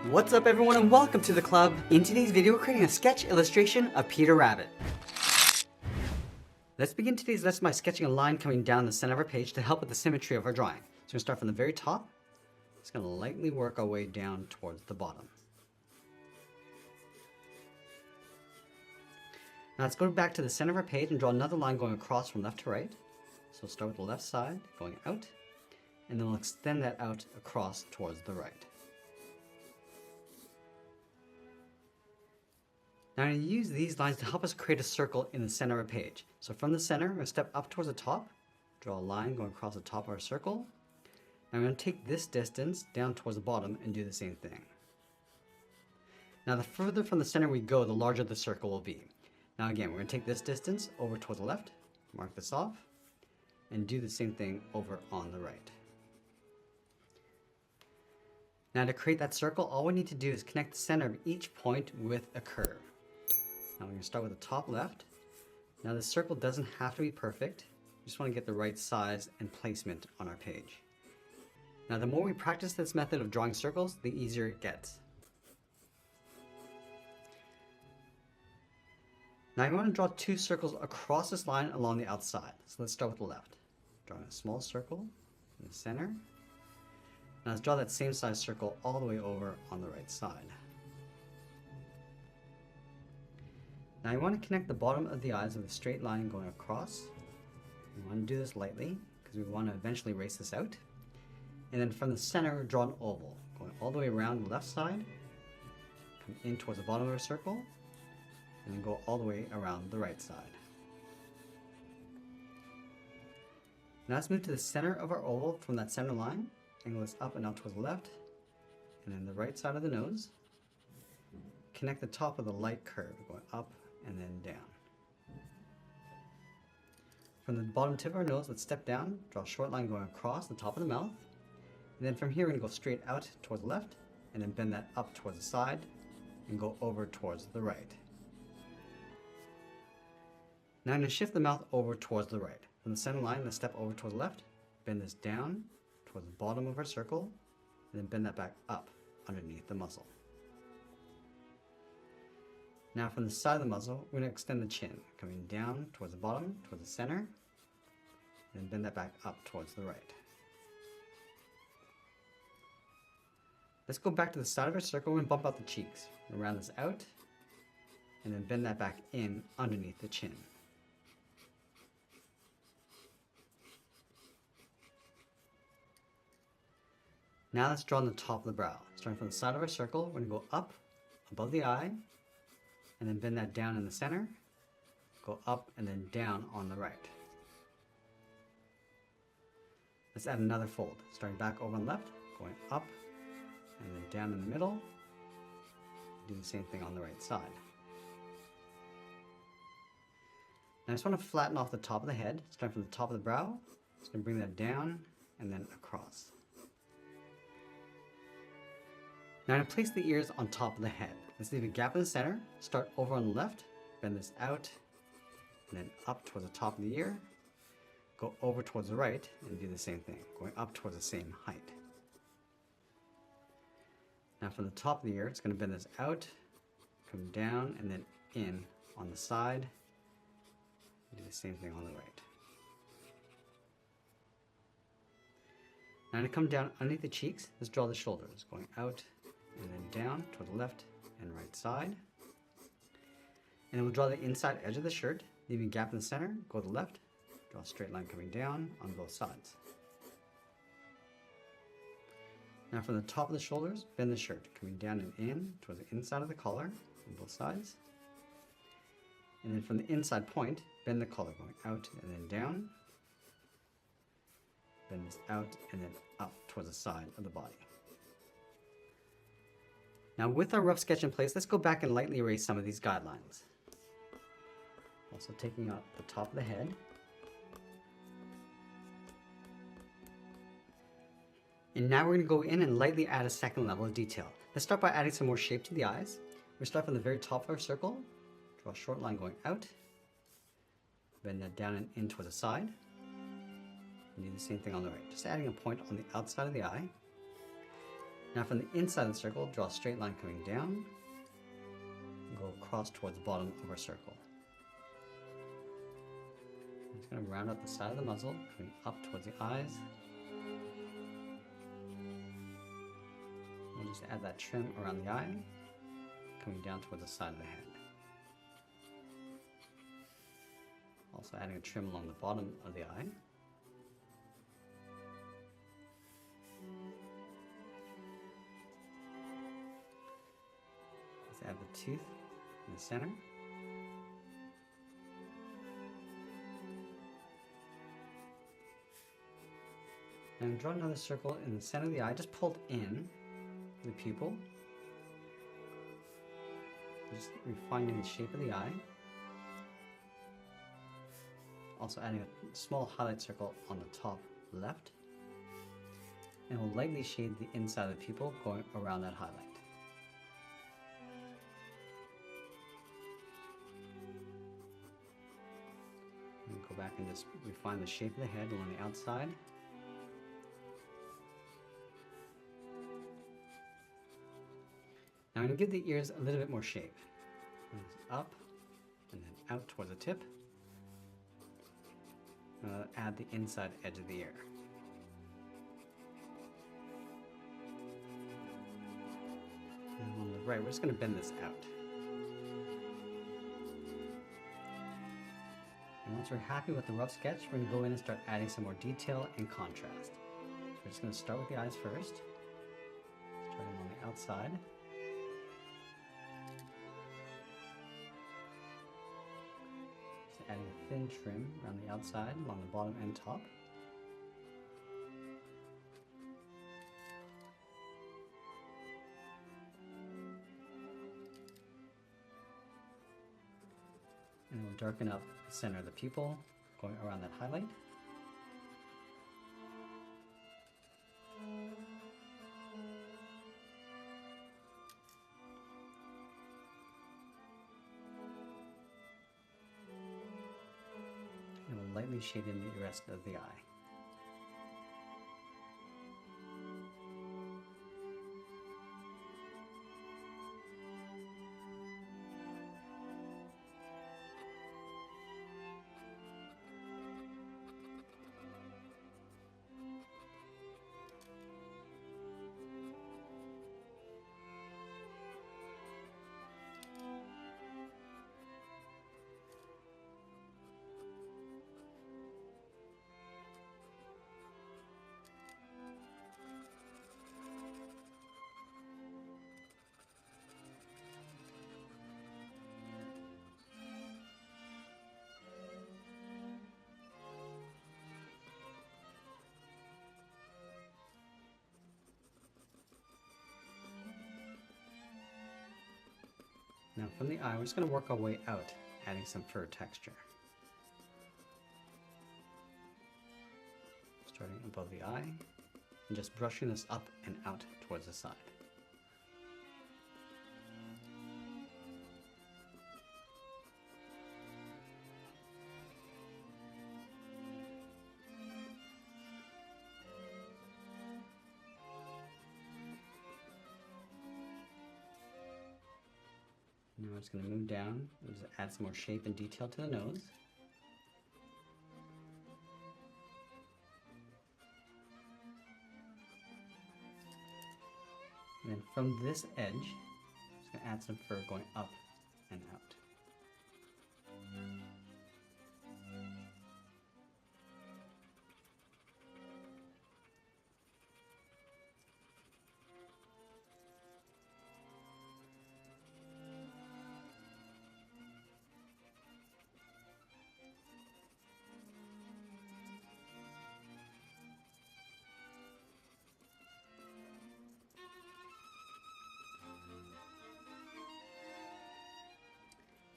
What's up everyone and welcome to the club. In today's video we're creating a sketch illustration of Peter Rabbit. Let's begin today's lesson by sketching a line coming down the center of our page to help with the symmetry of our drawing. So we're going to start from the very top. Just going to lightly work our way down towards the bottom. Now let's go back to the center of our page and draw another line going across from left to right. So we'll start with the left side going out, and then we'll extend that out across towards the right. Now I'm going to use these lines to help us create a circle in the center of our page. So from the center, we're going to step up towards the top, draw a line going across the top of our circle. Now I'm going to take this distance down towards the bottom and do the same thing. Now the further from the center we go, the larger the circle will be. Now again, we're going to take this distance over towards the left, mark this off, and do the same thing over on the right. Now to create that circle, all we need to do is connect the center of each point with a curve. Now we're going to start with the top left. Now the circle doesn't have to be perfect. We just want to get the right size and placement on our page. Now the more we practice this method of drawing circles, the easier it gets. Now I want to draw two circles across this line along the outside. So let's start with the left. Drawing a small circle in the center. Now let's draw that same size circle all the way over on the right side. Now I want to connect the bottom of the eyes with a straight line going across. We want to do this lightly because we want to eventually erase this out. And then from the center, draw an oval going all the way around the left side, come in towards the bottom of our circle, and then go all the way around the right side. Now let's move to the center of our oval from that center line, angle this up and out towards the left, and then the right side of the nose. Connect the top of the light curve going up and then down. From the bottom tip of our nose, let's step down, draw a short line going across the top of the mouth. And then from here, we're going to go straight out towards the left, and then bend that up towards the side, and go over towards the right. Now I'm going to shift the mouth over towards the right. From the center line, let's step over towards the left, bend this down towards the bottom of our circle, and then bend that back up underneath the muzzle. Now from the side of the muzzle, we're going to extend the chin, coming down towards the bottom, towards the center, and then bend that back up towards the right. Let's go back to the side of our circle and bump out the cheeks. We'll round this out, and then bend that back in underneath the chin. Now let's draw on the top of the brow. Starting from the side of our circle, we're going to go up above the eye, and then bend that down in the center, go up and then down on the right. Let's add another fold, starting back over on the left, going up and then down in the middle. Do the same thing on the right side. Now I just want to flatten off the top of the head, starting from the top of the brow. Just going to bring that down and then across. Now I'm going to place the ears on top of the head. Let's leave a gap in the center, start over on the left, bend this out, and then up towards the top of the ear, go over towards the right, and do the same thing, going up towards the same height. Now from the top of the ear, it's going to bend this out, come down, and then in on the side, do the same thing on the right. Now to come down underneath the cheeks, let's draw the shoulders, going out and then down toward the left and right side. And then we'll draw the inside edge of the shirt, leaving a gap in the center, go to the left, draw a straight line coming down on both sides. Now from the top of the shoulders, bend the shirt, coming down and in towards the inside of the collar on both sides. And then from the inside point, bend the collar, going out and then down. Bend this out and then up towards the side of the body. Now with our rough sketch in place, let's go back and lightly erase some of these guidelines. Also taking out the top of the head. And now we're going to go in and lightly add a second level of detail. Let's start by adding some more shape to the eyes. We'll start from the very top of our circle, draw a short line going out, bend that down and in towards the side, and do the same thing on the right. Just adding a point on the outside of the eye. Now from the inside of the circle, draw a straight line coming down, and go across towards the bottom of our circle. I'm just going to round out the side of the muzzle, coming up towards the eyes. We'll just add that trim around the eye, coming down towards the side of the head. Also adding a trim along the bottom of the eye. Let's add the tooth in the center. And draw another circle in the center of the eye, just pulled in the pupil. Just refining the shape of the eye. Also adding a small highlight circle on the top left. And we'll lightly shade the inside of the pupil going around that highlight. And go back and just refine the shape of the head along the outside. Now I'm going to give the ears a little bit more shape. Up and then out towards the tip. Add the inside edge of the ear. And on the right, we're just going to bend this out. And once we're happy with the rough sketch, we're going to go in and start adding some more detail and contrast. So we're just going to start with the eyes first, starting on the outside. Adding a thin trim around the outside along the bottom and top. And we'll darken up the center of the pupil, going around that highlight. And we'll lightly shade in the rest of the eye. Now from the eye, we're just going to work our way out, adding some fur texture. Starting above the eye, and just brushing this up and out towards the side. Now we're just going to move down and just add some more shape and detail to the nose. And then from this edge, I'm just going to add some fur going up and out.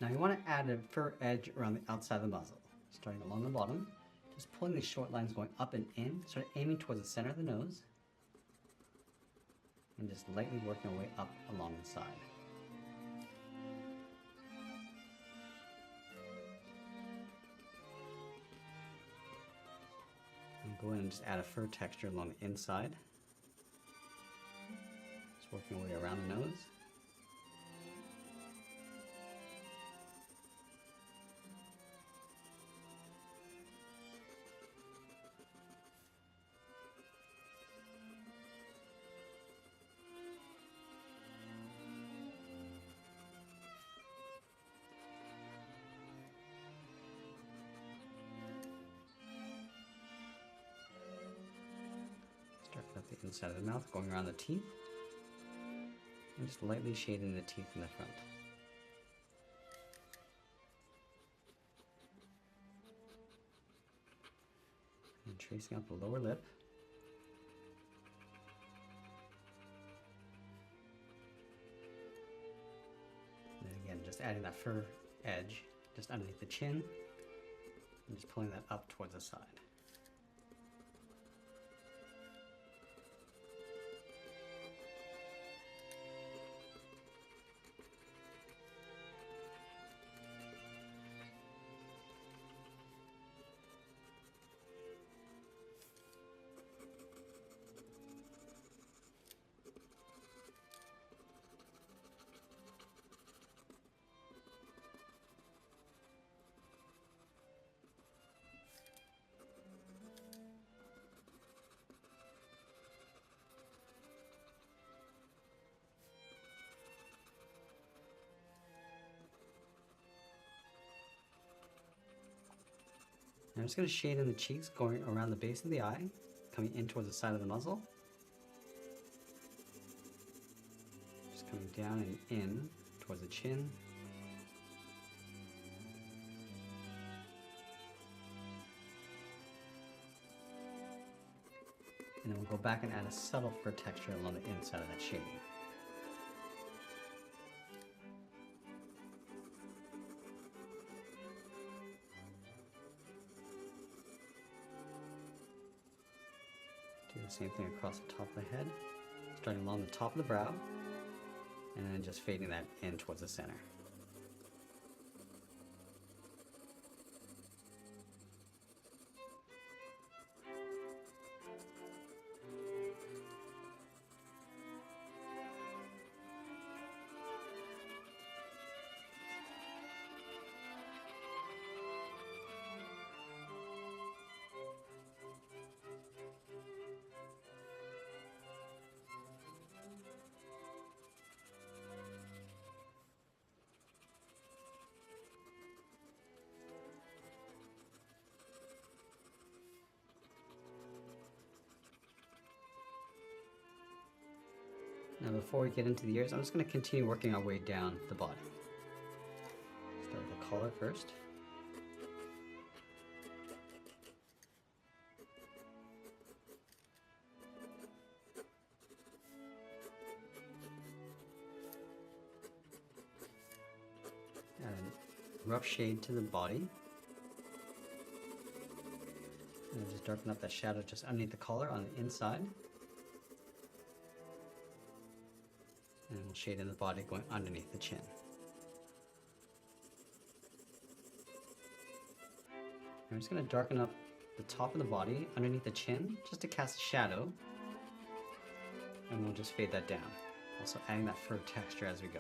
Now you want to add a fur edge around the outside of the muzzle, starting along the bottom, just pulling these short lines going up and in, sort of aiming towards the center of the nose, and just lightly working our way up along the side. And go in and just add a fur texture along the inside. Just working our way around the nose. Darken up the inside of the mouth, going around the teeth. And just lightly shading the teeth in the front. And tracing out the lower lip. And then again, just adding that fur edge just underneath the chin. And just pulling that up towards the side. I'm just going to shade in the cheeks, going around the base of the eye, coming in towards the side of the muzzle. Just coming down and in towards the chin. And then we'll go back and add a subtle fur texture along the inside of that shading. Do the same thing across the top of the head, starting along the top of the brow, and then just fading that in towards the center. Now before we get into the ears, I'm just going to continue working our way down the body. Start with the collar first. Add a rough shade to the body. And just darken up that shadow just underneath the collar on the inside. And we'll shade in the body going underneath the chin. I'm just going to darken up the top of the body underneath the chin just to cast a shadow. And we'll just fade that down. Also adding that fur texture as we go.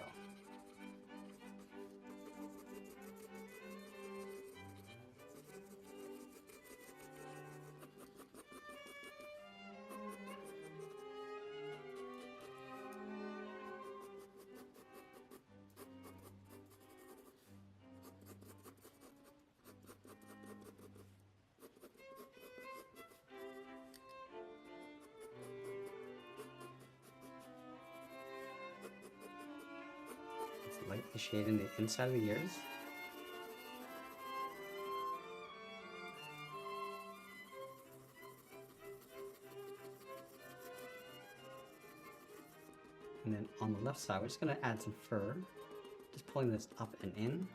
Lightly shading the inside of the ears. And then on the left side, we're just going to add some fur, just pulling this up and in,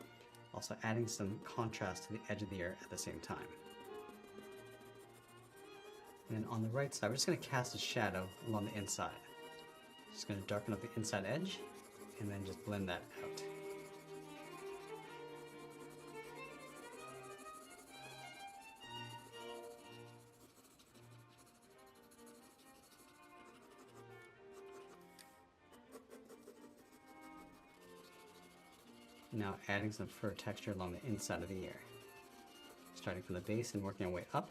also adding some contrast to the edge of the ear at the same time. And then on the right side, we're just going to cast a shadow along the inside. Just going to darken up the inside edge, and then just blend that out. Now adding some fur texture along the inside of the ear. Starting from the base and working our way up.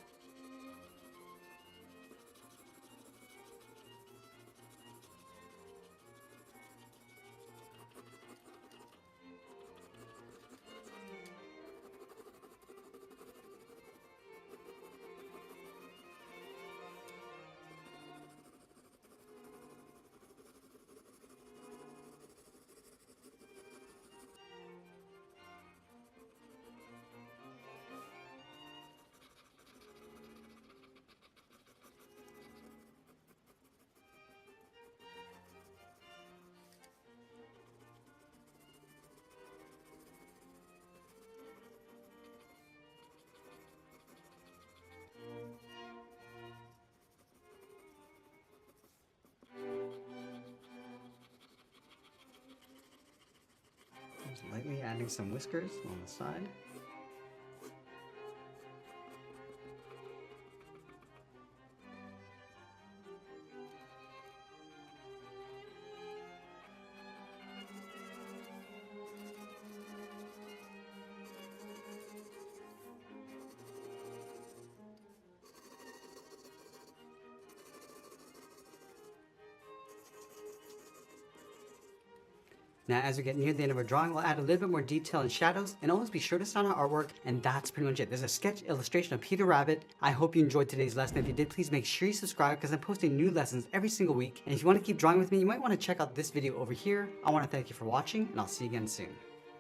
Just lightly adding some whiskers on the side. Now, as we get near the end of our drawing, we'll add a little bit more detail and shadows, and always be sure to sign our artwork, and that's pretty much it. There's a sketch illustration of Peter Rabbit. I hope you enjoyed today's lesson. If you did, please make sure you subscribe because I'm posting new lessons every single week. And if you want to keep drawing with me, you might want to check out this video over here. I want to thank you for watching, and I'll see you again soon.